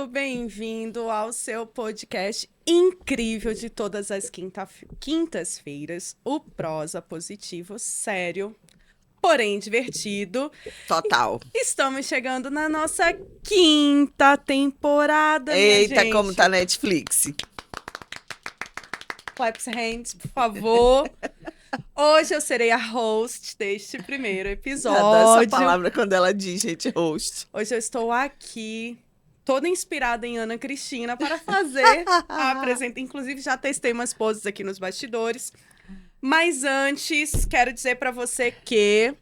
muito bem-vindo ao seu podcast incrível de todas as quintas-feiras, o Prosa Positivo, sério, porém divertido. Total. Estamos chegando na nossa quinta temporada, minha Eita, gente. como tá Netflix. Claps hands, por favor. Hoje eu serei a host deste primeiro episódio. Adoro essa palavra quando ela diz, gente, host. Hoje eu estou aqui, toda inspirada em Ana Cristina, para fazer a apresentação. Inclusive, já testei umas poses aqui nos bastidores. Mas antes, quero dizer para você que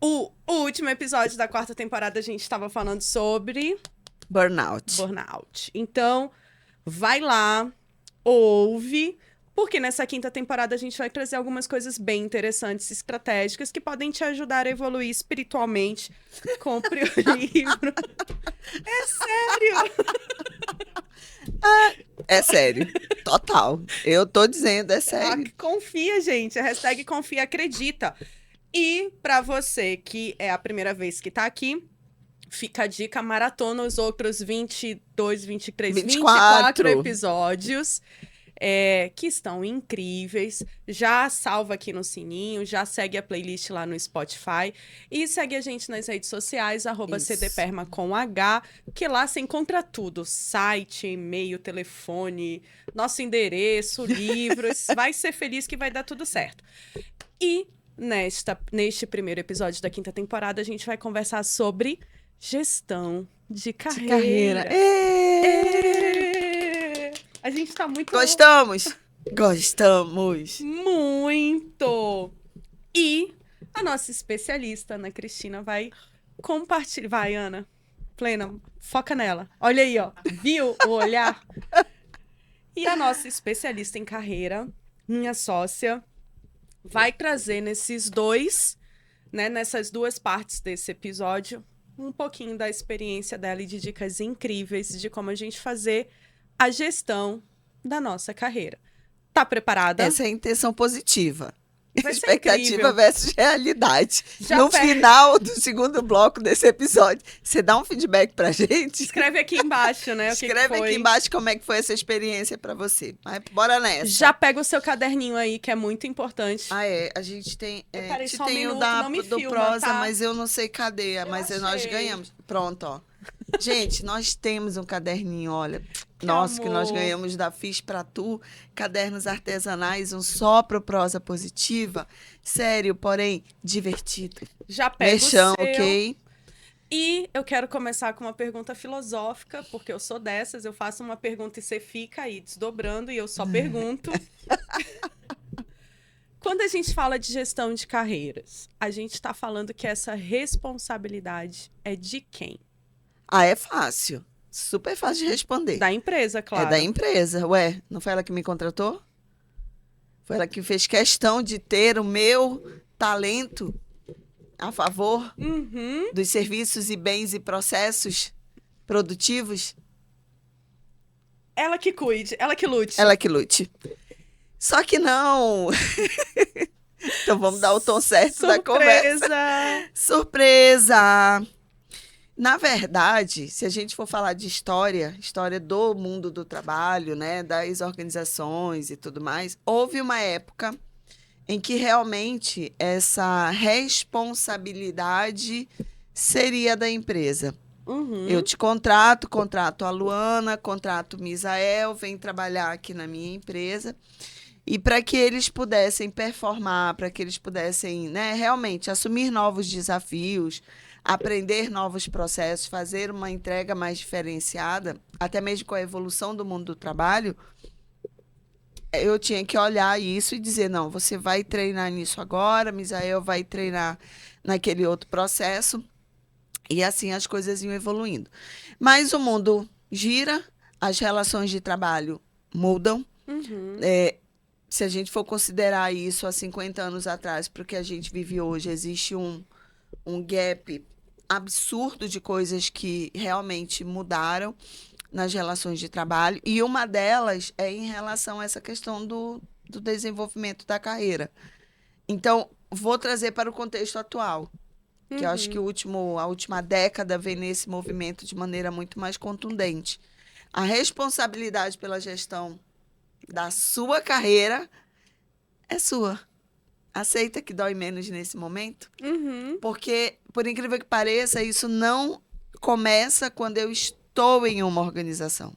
o último episódio da quarta temporada a gente estava falando sobre Burnout. Então, vai lá, ouve, porque nessa quinta temporada a gente vai trazer algumas coisas bem interessantes e estratégicas que podem te ajudar a evoluir espiritualmente. Compre o livro. É sério! É sério. Total. Eu tô dizendo, é sério. Confia, gente. A hashtag confia, acredita. E pra você que é a primeira vez que tá aqui, fica a dica, maratona os outros 22, 23, 24 episódios. Que estão incríveis. Já salva aqui no sininho, já segue a playlist lá no Spotify e segue a gente nas redes sociais, @cdperma com H, que lá você encontra tudo, site, e-mail, telefone, nosso endereço, livros, vai ser feliz que vai dar tudo certo. E neste primeiro episódio da quinta temporada, a gente vai conversar sobre gestão de carreira. A gente tá muito... Gostamos? Gostamos. Muito! E a nossa especialista, Ana Cristina, vai compartilhar... Vai, Ana. Plena, foca nela. Olha aí, ó. Viu o olhar? E a nossa especialista em carreira, minha sócia, vai trazer nessas duas partes desse episódio, um pouquinho da experiência dela e de dicas incríveis de como a gente fazer a gestão da nossa carreira. Tá preparada? Essa é a intenção positiva. Vai ser Expectativa incrível. versus realidade. No final do segundo bloco desse episódio, você dá um feedback pra gente? Escreve aqui embaixo, né? Escreve aqui embaixo como é que foi essa experiência pra você. Mas bora nessa. Já pega o seu caderninho aí, que é muito importante. A gente tem... Peraí, só um tem minuto, o da, não me do filma, prosa, tá? mas eu não sei cadê. Mas nós achei. ganhamos. Pronto, ó. Gente, nós temos um caderninho, olha. Nossa, que nós ganhamos da Fiz Pra Tu. Cadernos artesanais, um só pro prosa positiva. Sério, porém, divertido. Já pega Mexão, o seu. ok? E eu quero começar com uma pergunta filosófica, porque eu sou dessas, eu faço uma pergunta e você fica aí desdobrando e eu só pergunto. Quando a gente fala de gestão de carreiras, a gente está falando que essa responsabilidade é de quem? É fácil. Super fácil de responder. Da empresa, claro. É da empresa. Ué, não foi ela que me contratou? Foi ela que fez questão de ter o meu talento a favor dos serviços e bens e processos produtivos? Ela que cuide, ela que lute. Ela que lute. Só que não. Então vamos dar o tom certo da conversa. Surpresa! Na verdade, se a gente for falar de história do mundo do trabalho, né, das organizações e tudo mais, houve uma época em que realmente essa responsabilidade seria da empresa. Eu te contrato a Luana, contrato o Misael, vem trabalhar aqui na minha empresa. E para que eles pudessem performar, para que eles pudessem, né, realmente assumir novos desafios, aprender novos processos, fazer uma entrega mais diferenciada, até mesmo com a evolução do mundo do trabalho, eu tinha que olhar isso e dizer, não, você vai treinar nisso agora, Misael vai treinar naquele outro processo, e assim as coisas iam evoluindo. Mas o mundo gira, as relações de trabalho mudam. Se a gente for considerar isso há 50 anos atrás, para o que a gente vive hoje, existe um gap absurdo de coisas que realmente mudaram nas relações de trabalho. E uma delas é em relação a essa questão do desenvolvimento da carreira. Então, vou trazer para o contexto atual, que eu acho que a última década vem nesse movimento de maneira muito mais contundente. A responsabilidade pela gestão da sua carreira é sua. Aceita que dói menos nesse momento? Porque, por incrível que pareça, isso não começa quando eu estou em uma organização.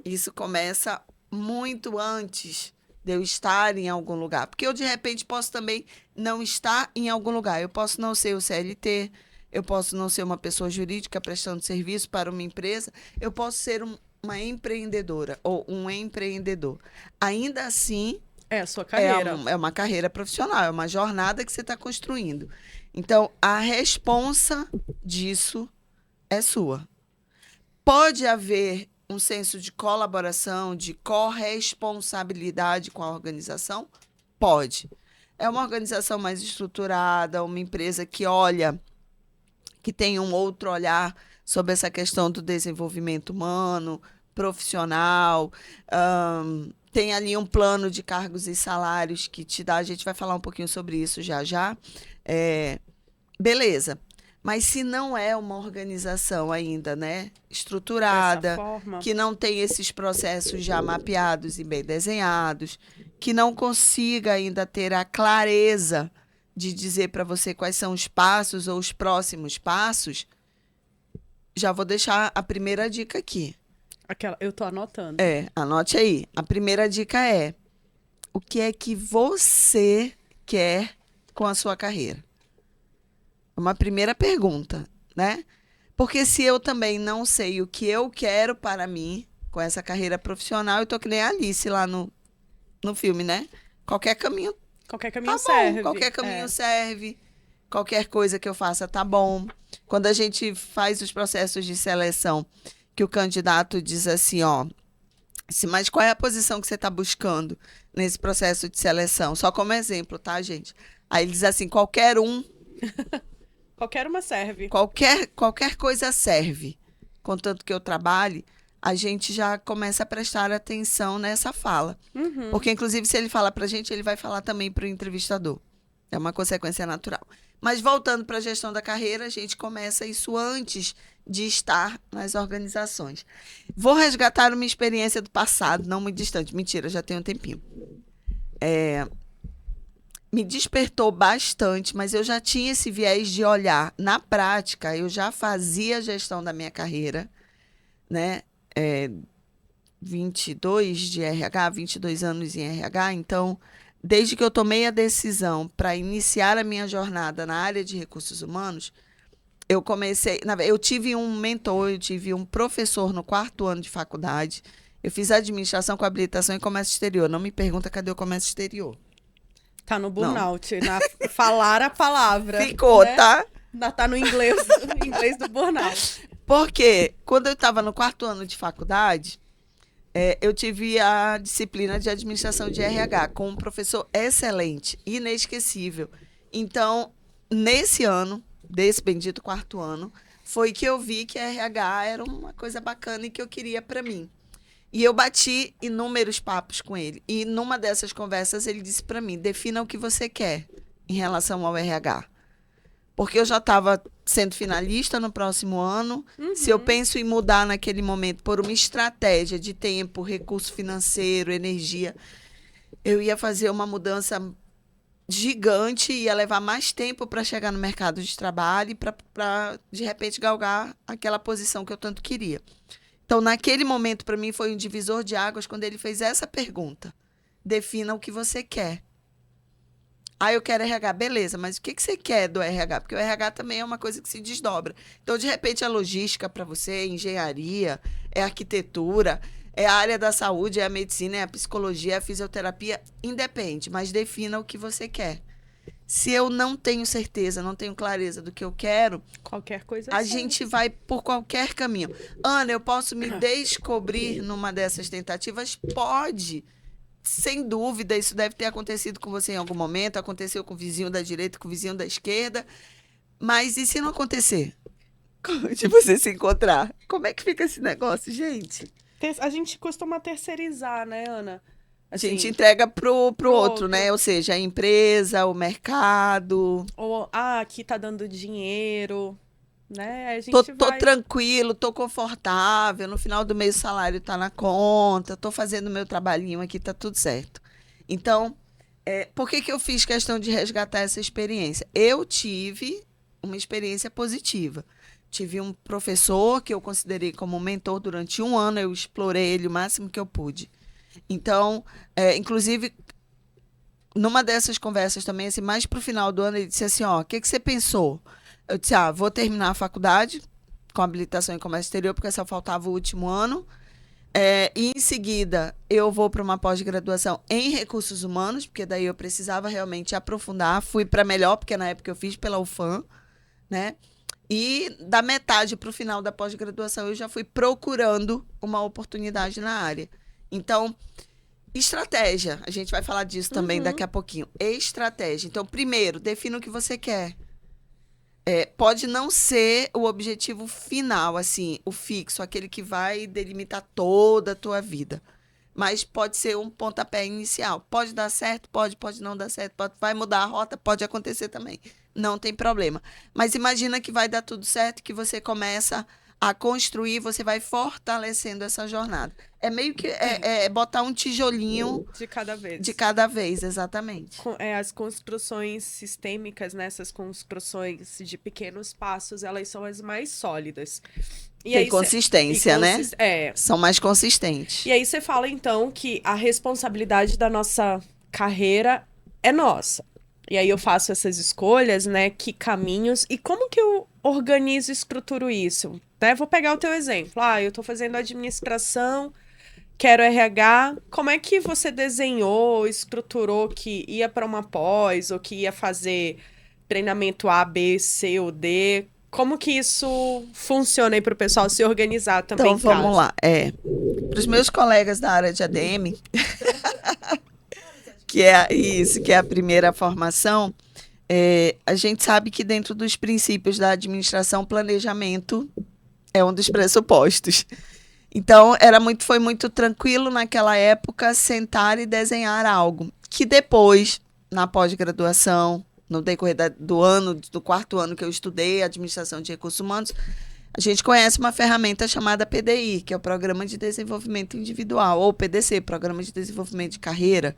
Isso começa muito antes de eu estar em algum lugar. Porque eu, de repente, posso também não estar em algum lugar. Eu posso não ser o CLT, eu posso não ser uma pessoa jurídica prestando serviço para uma empresa, eu posso ser uma empreendedora ou um empreendedor. Ainda assim, é a sua carreira. É uma carreira profissional, é uma jornada que você está construindo. Então, a responsa disso é sua. Pode haver um senso de colaboração, de corresponsabilidade com a organização? Pode. É uma organização mais estruturada, uma empresa que olha, que tem um outro olhar sobre essa questão do desenvolvimento humano, profissional, tem ali um plano de cargos e salários que te dá, a gente vai falar um pouquinho sobre isso já. Beleza. Mas se não é uma organização ainda, né, estruturada, que não tem esses processos já mapeados e bem desenhados, que não consiga ainda ter a clareza de dizer para você quais são os passos ou os próximos passos, já vou deixar a primeira dica aqui. Eu tô anotando. Anote aí. A primeira dica é: o que é que você quer com a sua carreira? Uma primeira pergunta, né? Porque se eu também não sei o que eu quero para mim com essa carreira profissional, eu tô que nem a Alice lá no filme, né? Qualquer caminho serve. Qualquer caminho serve. Qualquer coisa que eu faça tá bom. Quando a gente faz os processos de seleção, que o candidato diz assim, mas qual é a posição que você está buscando nesse processo de seleção? Só como exemplo, tá, gente? Aí ele diz assim, qualquer um. Qualquer uma serve. Qualquer coisa serve. Contanto que eu trabalhe, a gente já começa a prestar atenção nessa fala. Porque, inclusive, se ele fala pra gente, ele vai falar também pro entrevistador. É uma consequência natural. Mas, voltando para a gestão da carreira, a gente começa isso antes de estar nas organizações. Vou resgatar uma experiência do passado, não muito distante. Mentira, já tem um tempinho. Me despertou bastante, mas eu já tinha esse viés de olhar. Na prática, eu já fazia a gestão da minha carreira, né? 22 de RH, 22 anos em RH, então, desde que eu tomei a decisão para iniciar a minha jornada na área de recursos humanos, eu tive um mentor, eu tive um professor no 4º ano de faculdade, eu fiz administração com habilitação em comércio exterior. Não me pergunta cadê o comércio exterior. Tá no burnout, falar a palavra. Ficou, né? Tá? Tá no inglês do burnout. Porque quando eu estava no 4º ano de faculdade, eu tive a disciplina de administração de RH com um professor excelente, inesquecível. Então, nesse ano, desse bendito 4º ano, foi que eu vi que a RH era uma coisa bacana e que eu queria para mim. E eu bati inúmeros papos com ele. E numa dessas conversas ele disse para mim, defina o que você quer em relação ao RH. Porque eu já estava sendo finalista no próximo ano. Se eu penso em mudar naquele momento por uma estratégia de tempo, recurso financeiro, energia, eu ia fazer uma mudança gigante, ia levar mais tempo para chegar no mercado de trabalho e para, de repente, galgar aquela posição que eu tanto queria. Então, naquele momento, para mim, foi um divisor de águas quando ele fez essa pergunta. Defina o que você quer. Eu quero RH. Beleza, mas o que você quer do RH? Porque o RH também é uma coisa que se desdobra. Então, de repente, é logística para você, é engenharia, é arquitetura, é a área da saúde, é a medicina, é a psicologia, é a fisioterapia. Independe, mas defina o que você quer. Se eu não tenho certeza, não tenho clareza do que eu quero, qualquer coisa a gente vai por qualquer caminho. Ana, eu posso me descobrir numa dessas tentativas? Pode. Sem dúvida, isso deve ter acontecido com você em algum momento, aconteceu com o vizinho da direita, com o vizinho da esquerda. Mas e se não acontecer? De você se encontrar? Como é que fica esse negócio, gente? A gente costuma terceirizar, né, Ana? Assim, a gente entrega pro outro, né? Ou seja, a empresa, o mercado. Ou, aqui tá dando dinheiro, né? A gente Tô tranquilo, tô confortável, no final do mês o salário tá na conta, tô fazendo meu trabalhinho aqui, tá tudo certo. Então, por que eu fiz questão de resgatar essa experiência? Eu tive uma experiência positiva. Tive um professor que eu considerei como mentor durante 1 ano, eu explorei ele o máximo que eu pude. Então, inclusive, numa dessas conversas também, assim, mais pro final do ano, ele disse assim, ó, o que você pensou? Eu disse, vou terminar a faculdade com habilitação em comércio exterior, porque só faltava o último ano. E em seguida, eu vou para uma pós-graduação em recursos humanos, porque daí eu precisava realmente aprofundar. Fui para melhor, porque na época eu fiz pela UFAM, né? E da metade para o final da pós-graduação, eu já fui procurando uma oportunidade na área. Então, estratégia. A gente vai falar disso também daqui a pouquinho. Estratégia. Então, primeiro, defina o que você quer. Pode não ser o objetivo final, assim, o fixo, aquele que vai delimitar toda a tua vida. Mas pode ser um pontapé inicial. Pode dar certo, pode não dar certo, vai mudar a rota, pode acontecer também. Não tem problema. Mas imagina que vai dar tudo certo, que você começa a construir, você vai fortalecendo essa jornada. É meio que botar um tijolinho de cada vez. De cada vez, exatamente. As construções sistêmicas, né, essas construções de pequenos passos, elas são as mais sólidas. Tem consistência, né? São mais consistentes. E aí você fala, então, que a responsabilidade da nossa carreira é nossa. E aí eu faço essas escolhas, né? Que caminhos... E como que eu organizo e estruturo isso? Né? Vou pegar o teu exemplo. Eu tô fazendo administração, quero RH. Como é que você desenhou, estruturou que ia para uma pós ou que ia fazer treinamento A, B, C ou D? Como que isso funciona aí para o pessoal se organizar também? Então, vamos lá. Para os meus colegas da área de ADM, que é a primeira formação, a gente sabe que dentro dos princípios da administração, planejamento é um dos pressupostos. Então, foi muito tranquilo naquela época sentar e desenhar algo. Que depois, na pós-graduação, no decorrer do 4º ano que eu estudei Administração de Recursos Humanos, a gente conhece uma ferramenta chamada PDI, que é o Programa de Desenvolvimento Individual, ou PDC, Programa de Desenvolvimento de Carreira.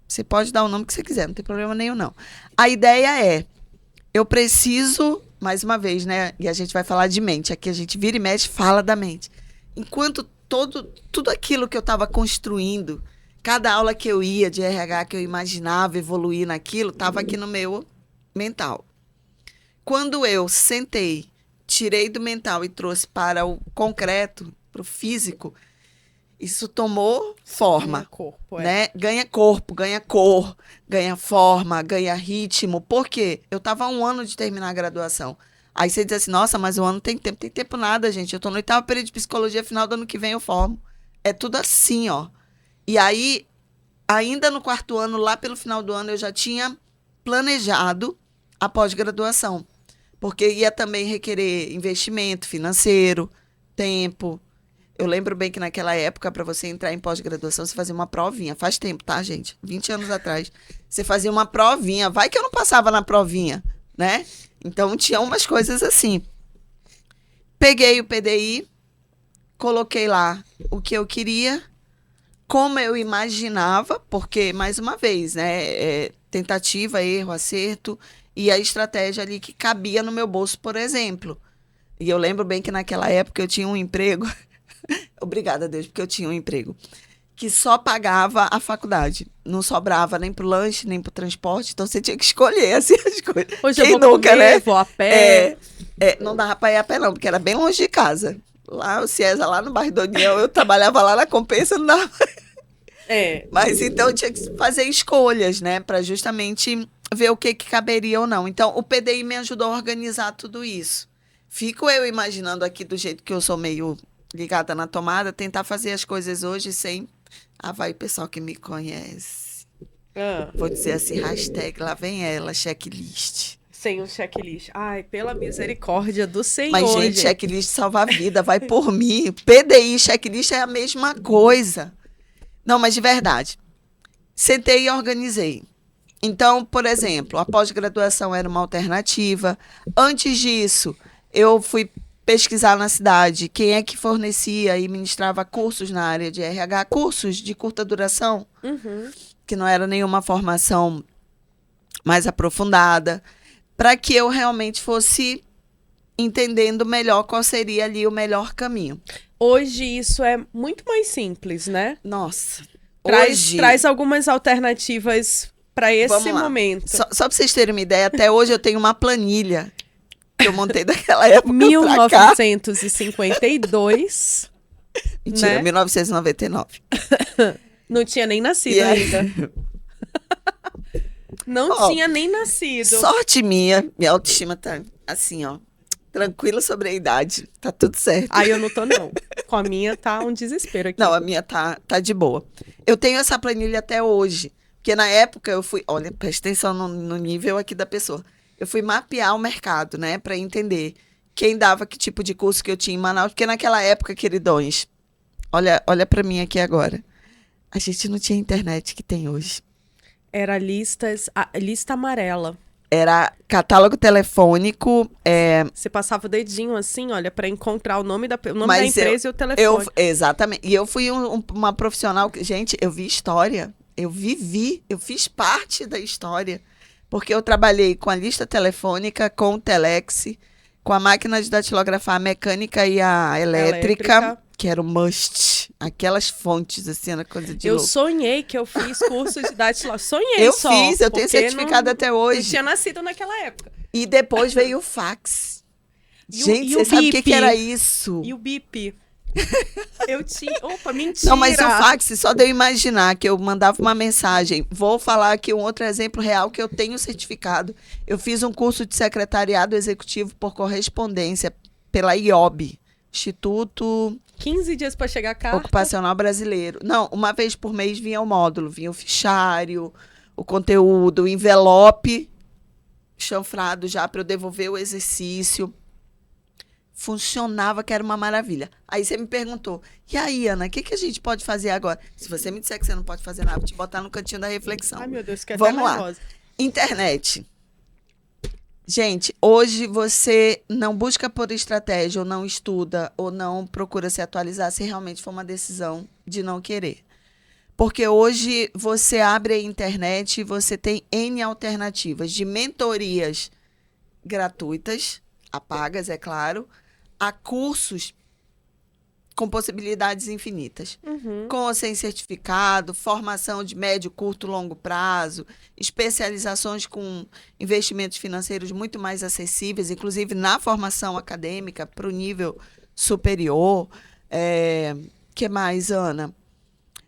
Você pode dar o nome que você quiser, não tem problema nenhum, não. A ideia eu preciso, mais uma vez, né? E a gente vai falar de mente. Aqui a gente vira e mexe, fala da mente. Enquanto tudo aquilo que eu estava construindo, cada aula que eu ia de RH, que eu imaginava evoluir naquilo, estava aqui no meu mental. Quando eu sentei, tirei do mental e trouxe para o concreto, para o físico, isso tomou forma. Ganha corpo, né? Ganha corpo, ganha cor, ganha forma, ganha ritmo. Por quê? Eu estava há 1 ano de terminar a graduação. Aí você diz assim, nossa, mas o ano tem tempo. Tem tempo nada, gente. Eu estou no 8º período de psicologia, final do ano que vem eu formo. É tudo assim, ó. E aí, ainda no 4º ano, lá pelo final do ano, eu já tinha planejado a pós-graduação. Porque ia também requerer investimento financeiro, tempo. Eu lembro bem que naquela época, para você entrar em pós-graduação, você fazia uma provinha. Faz tempo, tá, gente? 20 anos atrás. Você fazia uma provinha. Vai que eu não passava na provinha, né? Então, tinha umas coisas assim. Peguei o PDI, coloquei lá o que eu queria, como eu imaginava, porque, mais uma vez, né? Tentativa, erro, acerto, e a estratégia ali que cabia no meu bolso, por exemplo. E eu lembro bem que naquela época eu tinha um emprego... Obrigada, Deus, porque eu tinha um emprego que só pagava a faculdade. Não sobrava nem pro lanche, nem pro transporte. Então, você tinha que escolher, assim, as coisas. Hoje eu vou comer, né? Vou a pé. Não dava pra ir a pé, não, porque era bem longe de casa. Lá, o Ciesa, lá no bairro do União, eu trabalhava lá na Compensa, não dava. Mas, então, eu tinha que fazer escolhas, né? Pra justamente ver o que caberia ou não. Então, o PDI me ajudou a organizar tudo isso. Fico eu imaginando aqui, do jeito que eu sou meio... ligada na tomada, tentar fazer as coisas hoje sem... vai o pessoal que me conhece. Vou dizer assim, hashtag, lá vem ela, checklist. Sem um checklist. Ai, pela misericórdia do Senhor, Mas, gente, checklist salva a vida, vai por mim. PDI, checklist é a mesma coisa. Não, mas de verdade. Sentei e organizei. Então, por exemplo, a pós-graduação era uma alternativa. Antes disso... eu fui pesquisar na cidade quem é que fornecia e ministrava cursos na área de RH, cursos de curta duração, que não era nenhuma formação mais aprofundada, para que eu realmente fosse entendendo melhor qual seria ali o melhor caminho. Hoje isso é muito mais simples, né? Nossa. Traz algumas alternativas para esse momento. Só para vocês terem uma ideia, até hoje eu tenho uma planilha que eu montei daquela época 1952. Mentira, né? 1999. Não tinha nem nascido ainda. Não tinha nem nascido. Sorte minha autoestima tá assim, ó. Tranquila sobre a idade. Tá tudo certo. Aí eu não tô, não. Com a minha tá um desespero aqui. Não, a minha tá de boa. Eu tenho essa planilha até hoje. Porque na época eu fui... Olha, presta atenção no nível aqui da pessoa. Eu fui mapear o mercado, né? Pra entender quem dava que tipo de curso que eu tinha em Manaus. Porque naquela época, queridões, olha pra mim aqui agora. A gente não tinha internet que tem hoje. Era lista amarela. Era catálogo telefônico. Você passava o dedinho assim, olha, para encontrar o nome da empresa e o telefone. Exatamente. E eu fui uma profissional. Gente, eu vi história. Eu fiz parte da história. Porque eu trabalhei com a lista telefônica, com o Telex, com a máquina de datilografar, a mecânica e a elétrica. Que era o must. Aquelas fontes, assim, era coisa de louco. Eu sonhei que eu fiz curso de datilografia. Eu tenho certificado até hoje. Eu tinha nascido naquela época. E depois veio o fax. Gente, você sabe o que era isso? E o bip. Eu tinha... Opa, mentira! Não, mas o fax, só de eu imaginar que eu mandava uma mensagem. Vou falar aqui um outro exemplo real que eu tenho certificado. Eu fiz um curso de secretariado executivo por correspondência pela IOB, Instituto... 15 dias para chegar a carta. Ocupacional Brasileiro. Não, uma vez por mês vinha o módulo, vinha o fichário, o conteúdo, o envelope chanfrado já para eu devolver o exercício. Funcionava, que era uma maravilha. Aí você me perguntou, e aí, Ana, o que a gente pode fazer agora? Se você me disser que você não pode fazer nada, vou te botar no cantinho da reflexão. Ai, meu Deus, que vamos lá. Internet. Gente, hoje você não busca por estratégia, ou não estuda, ou não procura se atualizar, se realmente for uma decisão de não querer. Porque hoje você abre a internet e você tem N alternativas de mentorias gratuitas, pagas, é claro, a cursos com possibilidades infinitas. Com ou sem certificado, formação de médio, curto, longo prazo, especializações com investimentos financeiros muito mais acessíveis, inclusive na formação acadêmica para o nível superior. Que mais, Ana?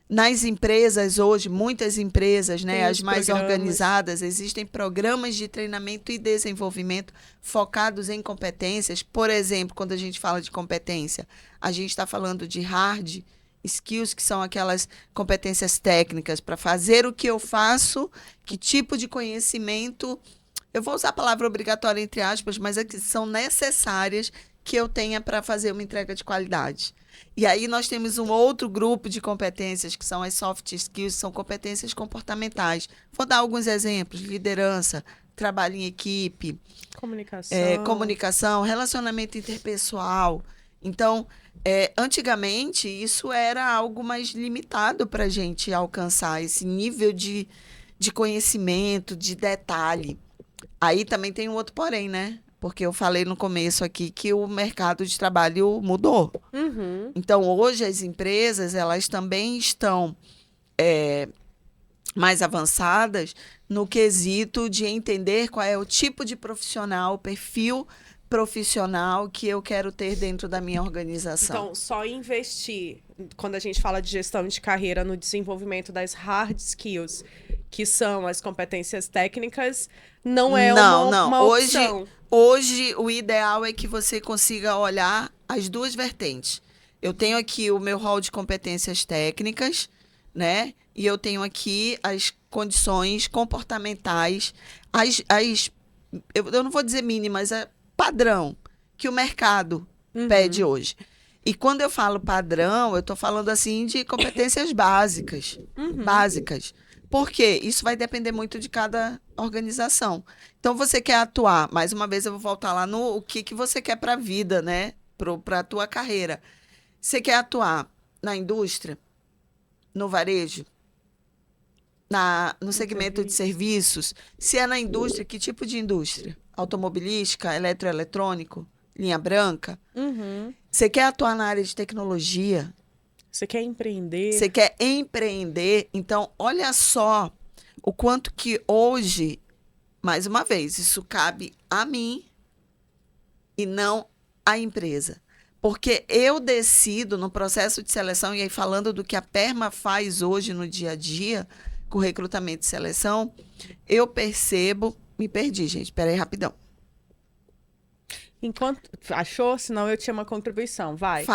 Nas empresas hoje, muitas empresas, né, as mais organizadas, existem programas de treinamento e desenvolvimento focados em competências. Por exemplo, quando a gente fala de competência, a gente está falando de hard skills, que são aquelas competências técnicas para fazer o que eu faço, que tipo de conhecimento, eu vou usar a palavra obrigatória entre aspas, mas é que são necessárias que eu tenha para fazer uma entrega de qualidade. E aí nós temos um outro grupo de competências, que são as soft skills, são competências comportamentais. Vou dar alguns exemplos: liderança, trabalho em equipe, comunicação, relacionamento interpessoal. Então, antigamente, isso era algo mais limitado para a gente alcançar, esse nível de conhecimento, de detalhe. Aí também tem um outro porém, né? Porque eu falei no começo aqui que o mercado de trabalho mudou. Então, hoje, as empresas, elas também estão mais avançadas no quesito de entender qual é o tipo de profissional, o perfil profissional que eu quero ter dentro da minha organização. Então, só investir, quando a gente fala de gestão de carreira, no desenvolvimento das hard skills, que são as competências técnicas, não é uma opção. Hoje, o ideal é que você consiga olhar as duas vertentes. Eu tenho aqui o meu rol de competências técnicas, né? E eu tenho aqui as condições comportamentais, eu não vou dizer mínimas, é padrão, que o mercado pede hoje. E quando eu falo padrão, eu estou falando assim de competências básicas. Básicas. Por quê? Isso vai depender muito de cada organização. Então, você quer atuar, mais uma vez eu vou voltar lá no o que você quer para a vida, né? Para a tua carreira. Você quer atuar na indústria, no varejo, no segmento de serviços? Se é na indústria, que tipo de indústria? Automobilística, eletroeletrônico, linha branca? Você quer atuar na área de tecnologia? Você quer empreender? Você quer empreender? Então, olha só o quanto que hoje, mais uma vez, isso cabe a mim e não à empresa. Porque eu decido no processo de seleção, e aí falando do que a Perma faz hoje no dia a dia, com recrutamento e seleção, eu percebo... Me perdi, gente. Espera aí, rapidão. Achou? Senão eu tinha uma contribuição. Vai.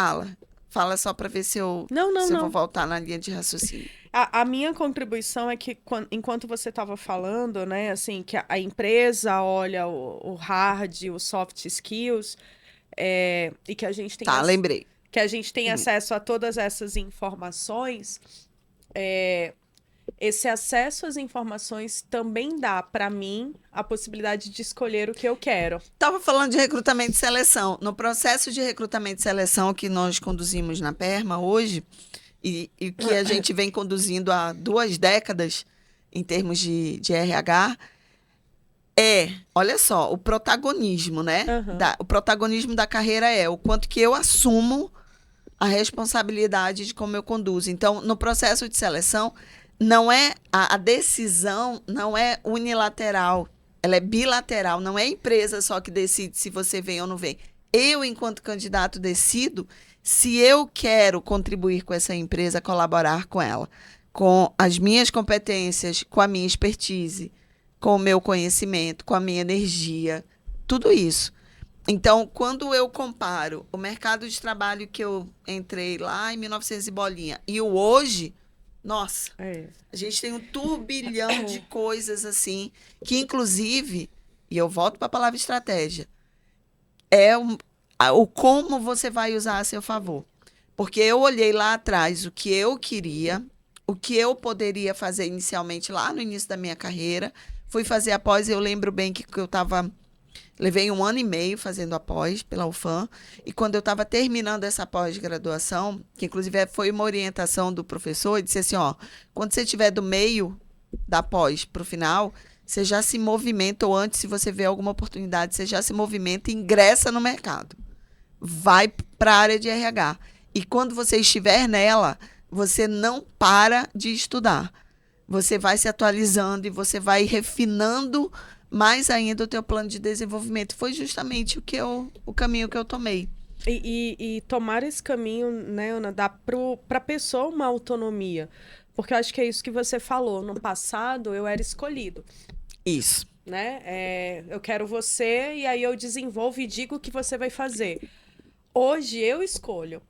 Fala só para ver se eu vou voltar na linha de raciocínio. A minha contribuição é que, enquanto você estava falando, né, assim, que a empresa olha o hard, os soft skills, e que a gente tem... lembrei. Que a gente tem acesso a todas essas informações, esse acesso às informações também dá para mim a possibilidade de escolher o que eu quero. Estava falando de recrutamento e seleção. No processo de recrutamento e seleção que nós conduzimos na Perma hoje, e que a gente vem conduzindo há 2 décadas em termos de RH, olha só, o protagonismo, né? O protagonismo da carreira o quanto que eu assumo a responsabilidade de como eu conduzo. Então, no processo de seleção, não é a decisão não é unilateral, ela é bilateral, não é a empresa só que decide se você vem ou não vem. Eu, enquanto candidato, decido se eu quero contribuir com essa empresa, colaborar com ela, com as minhas competências, com a minha expertise, com o meu conhecimento, com a minha energia, tudo isso. Então, quando eu comparo o mercado de trabalho que eu entrei lá em 1900 e bolinha e o hoje, nossa, a gente tem um turbilhão de coisas assim, que inclusive, e eu volto para a palavra estratégia, o como você vai usar a seu favor. Porque eu olhei lá atrás o que eu queria, o que eu poderia fazer inicialmente lá no início da minha carreira, fui fazer a pós, eu lembro bem que eu levei 1 ano e meio fazendo a pós pela UFAM, e quando eu estava terminando essa pós-graduação, que inclusive foi uma orientação do professor, ele disse assim, quando você estiver do meio da pós para o final, você já se movimenta, ou antes, se você vê alguma oportunidade, você já se movimenta e ingressa no mercado. Vai para a área de RH. E quando você estiver nela, você não para de estudar. Você vai se atualizando e você vai refinando mais ainda o teu plano de desenvolvimento. Foi justamente o caminho que eu tomei. E tomar esse caminho, né, Ana, dá para a pessoa uma autonomia. Porque eu acho que é isso que você falou. No passado, eu era escolhido. Isso. Né? Eu quero você e aí eu desenvolvo e digo o que você vai fazer. Hoje, eu escolho.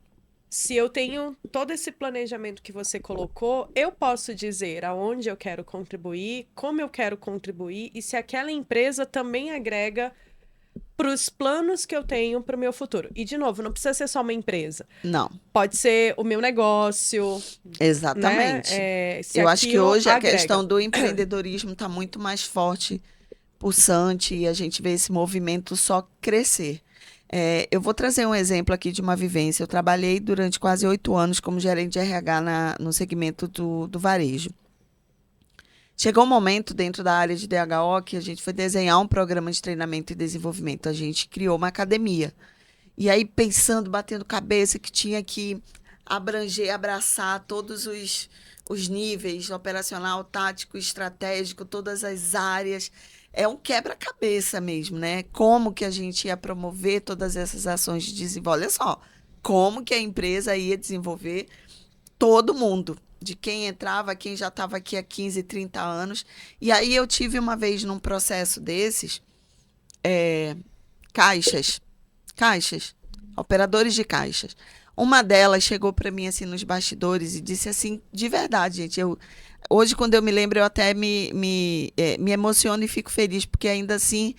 Se eu tenho todo esse planejamento que você colocou, eu posso dizer aonde eu quero contribuir, como eu quero contribuir e se aquela empresa também agrega para os planos que eu tenho para o meu futuro. E, de novo, não precisa ser só uma empresa. Não. Pode ser o meu negócio. Exatamente. Né? Eu acho que hoje agrega. A questão do empreendedorismo está muito mais forte, pulsante, e a gente vê esse movimento só crescer. Eu vou trazer um exemplo aqui de uma vivência. Eu trabalhei durante quase 8 anos como gerente de RH no segmento do varejo. Chegou um momento dentro da área de DHO que a gente foi desenhar um programa de treinamento e desenvolvimento. A gente criou uma academia. E aí, pensando, batendo cabeça, que tinha que abraçar todos os níveis, operacional, tático, estratégico, todas as áreas. É um quebra-cabeça mesmo, né? Como que a gente ia promover todas essas ações de desenvolvimento? Olha só, como que a empresa ia desenvolver todo mundo, de quem entrava, quem já estava aqui há 15, 30 anos. E aí eu tive uma vez num processo desses, caixas, operadores de caixas. Uma delas chegou para mim assim nos bastidores e disse assim, de verdade, gente, hoje, quando eu me lembro, eu até me emociono e fico feliz, porque ainda assim,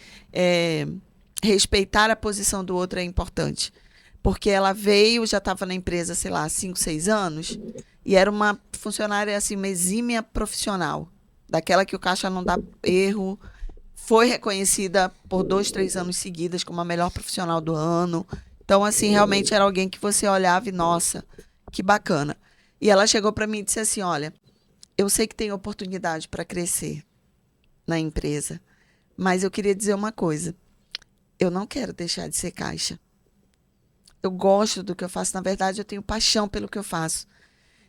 respeitar a posição do outro é importante. Porque ela veio, já estava na empresa, sei lá, 5, 6 anos, e era uma funcionária, assim, uma exímia profissional. daquela que o caixa não dá erro, foi reconhecida por 2, 3 anos seguidas como a melhor profissional do ano. Então, assim, realmente era alguém que você olhava e, nossa, que bacana. E ela chegou para mim e disse assim, olha, eu sei que tem oportunidade para crescer na empresa, mas eu queria dizer uma coisa, eu não quero deixar de ser caixa. Eu gosto do que eu faço, na verdade, eu tenho paixão pelo que eu faço.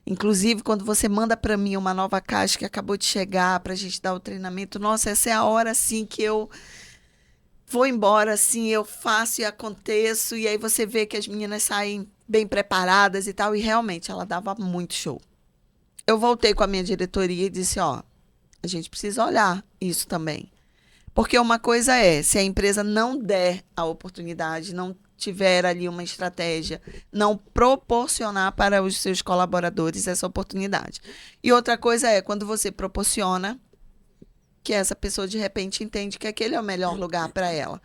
Inclusive, quando você manda para mim uma nova caixa que acabou de chegar para a gente dar o treinamento, nossa, essa é a hora, assim, que eu vou embora, assim, eu faço e aconteço, e aí você vê que as meninas saem bem preparadas e tal, e realmente ela dava muito show. Eu voltei com a minha diretoria e disse, ó, a gente precisa olhar isso também. Porque uma coisa é, se a empresa não der a oportunidade, não tiver ali uma estratégia, não proporcionar para os seus colaboradores essa oportunidade. E outra coisa é, quando você proporciona, que essa pessoa de repente entende que aquele é o melhor lugar para ela.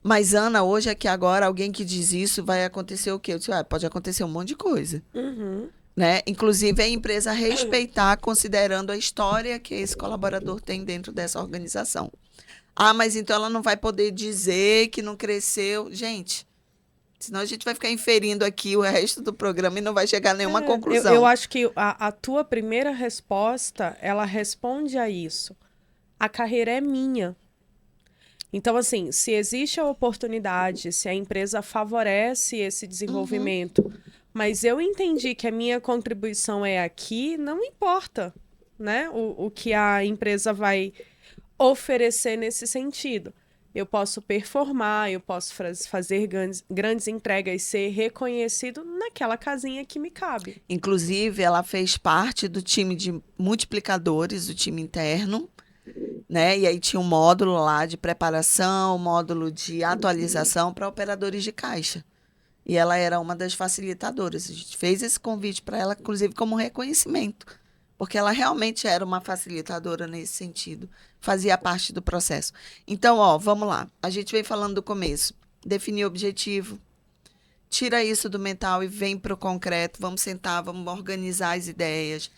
Mas, Ana, hoje aqui agora, alguém que diz isso, vai acontecer o quê? Eu disse, pode acontecer um monte de coisa. Né? Inclusive, a empresa respeitar, considerando a história que esse colaborador tem dentro dessa organização. Ah, mas então ela não vai poder dizer que não cresceu. Gente, senão a gente vai ficar inferindo aqui o resto do programa e não vai chegar a nenhuma conclusão. Eu acho que a tua primeira resposta, ela responde a isso. A carreira é minha. Então, assim, se existe a oportunidade, se a empresa favorece esse desenvolvimento, mas eu entendi que a minha contribuição é aqui, não importa, né? O que a empresa vai oferecer nesse sentido. Eu posso performar, eu posso fazer grandes entregas, ser reconhecido naquela casinha que me cabe. Inclusive, ela fez parte do time de multiplicadores, do time interno, né? E aí tinha um módulo lá de preparação, módulo de atualização para operadores de caixa. E ela era uma das facilitadoras. A gente fez esse convite para ela, inclusive, como reconhecimento, porque ela realmente era uma facilitadora nesse sentido, fazia parte do processo. Então, vamos lá. A gente vem falando do começo. Definir o objetivo, tira isso do mental e vem para o concreto. Vamos sentar, vamos organizar as ideias,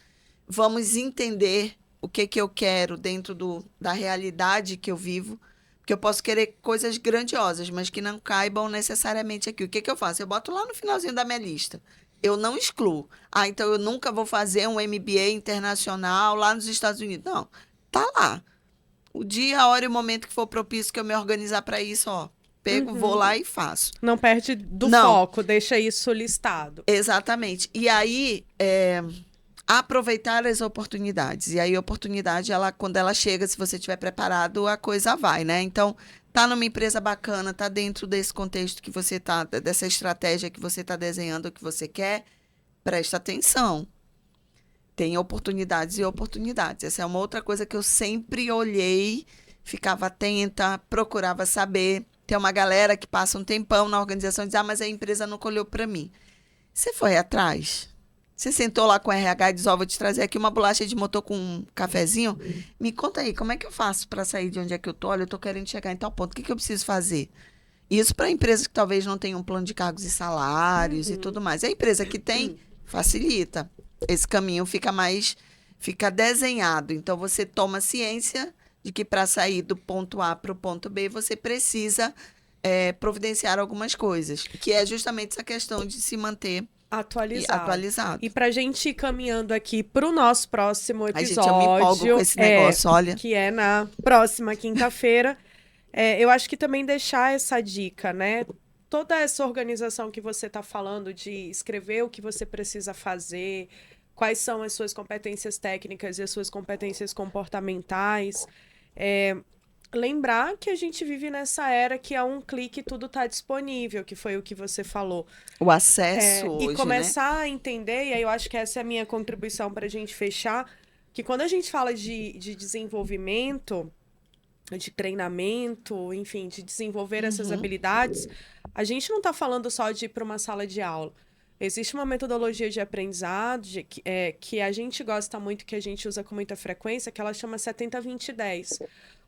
vamos entender o que eu quero dentro da realidade que eu vivo, porque eu posso querer coisas grandiosas, mas que não caibam necessariamente aqui. O que eu faço? Eu boto lá no finalzinho da minha lista. Eu não excluo. Então eu nunca vou fazer um MBA internacional lá nos Estados Unidos. Não, tá lá. O dia, a hora e o momento que for propício que eu me organizar para isso, pego, vou lá e faço. Não perde do foco, deixa isso listado. Exatamente. E aí, aproveitar as oportunidades. E aí, a oportunidade, quando ela chega, se você estiver preparado, a coisa vai, né? Então, tá numa empresa bacana, tá dentro desse contexto que você tá, dessa estratégia que você tá desenhando, que você quer, presta atenção. Tem oportunidades e oportunidades. Essa é uma outra coisa que eu sempre olhei, ficava atenta, procurava saber. Tem uma galera que passa um tempão na organização e diz, mas a empresa nunca olhou para mim. Você foi atrás? Você sentou lá com o RH e diz, vou te trazer aqui uma bolacha de motor com um cafezinho? Me conta aí, como é que eu faço para sair de onde é que eu tô? Olha, eu tô querendo chegar em tal ponto. O que eu preciso fazer? Isso para empresas que talvez não tenham um plano de cargos e salários e tudo mais. E a empresa que tem, facilita. Esse caminho fica desenhado. Então, você toma ciência de que para sair do ponto A para o ponto B, você precisa providenciar algumas coisas. Que é justamente essa questão de se manter atualizado. E pra gente ir caminhando aqui pro nosso próximo episódio. Eu me empolgo com esse negócio, olha. Que é na próxima quinta-feira. Eu acho que também deixar essa dica, né? Toda essa organização que você tá falando de escrever o que você precisa fazer, quais são as suas competências técnicas e as suas competências comportamentais. Lembrar que a gente vive nessa era que a um clique tudo está disponível, que foi o que você falou. O acesso hoje, e começar a entender, e aí eu acho que essa é a minha contribuição para a gente fechar, que quando a gente fala de desenvolvimento, de treinamento, enfim, de desenvolver essas habilidades, a gente não está falando só de ir para uma sala de aula. Existe uma metodologia de aprendizado que a gente gosta muito, que a gente usa com muita frequência, que ela chama 70-20-10.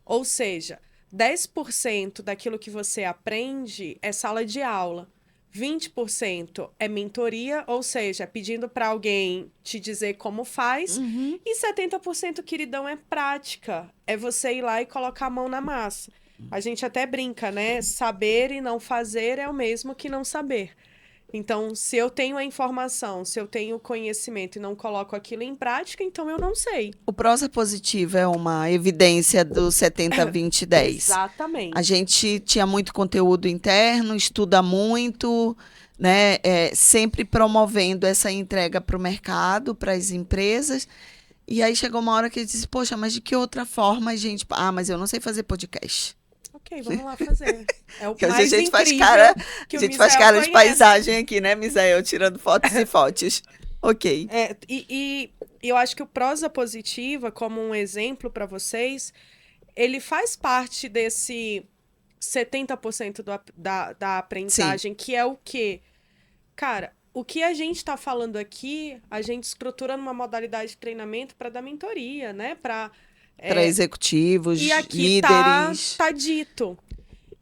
Ou seja, 10% daquilo que você aprende é sala de aula. 20% é mentoria, ou seja, pedindo para alguém te dizer como faz. E 70%, queridão, é prática. É você ir lá e colocar a mão na massa. A gente até brinca, né? Saber e não fazer é o mesmo que não saber. Então, se eu tenho a informação, se eu tenho o conhecimento e não coloco aquilo em prática, então eu não sei. O prosa positiva é uma evidência do 70-20-10. Exatamente. A gente tinha muito conteúdo interno, estuda muito, né? Sempre promovendo essa entrega para o mercado, para as empresas. E aí chegou uma hora que eu disse, poxa, mas de que outra forma a gente... Ah, mas eu não sei fazer podcast. Ok, vamos lá fazer. É o que mais a gente faz incrível cara, que a o gente faz Misael cara de conhece. paisagem aqui, né, Misael? Tirando fotos e fotos. Ok. E eu acho que o prosa positiva, como um exemplo para vocês, ele faz parte desse 70% da aprendizagem, que é o quê? Cara, o que a gente está falando aqui, a gente estrutura numa modalidade de treinamento para dar mentoria, né? Para executivos, e aqui líderes. tá dito.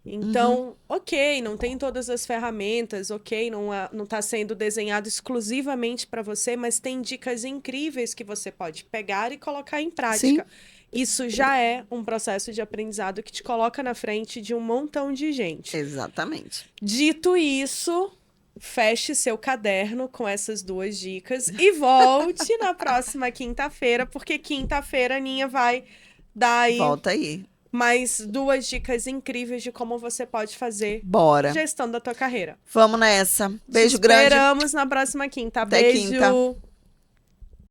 Então, ok, não tem todas as ferramentas, ok, não está sendo desenhado exclusivamente para você, mas tem dicas incríveis que você pode pegar e colocar em prática. Sim. Isso já é um processo de aprendizado que te coloca na frente de um montão de gente. Exatamente. Dito isso, feche seu caderno com essas 2 dicas e volte na próxima quinta-feira, porque quinta-feira a Aninha vai dar aí... Volta aí. Mais 2 dicas incríveis de como você pode fazer Bora. Gestão da tua carreira. Vamos nessa. Beijo grande. Esperamos na próxima quinta. Até Beijo. quinta.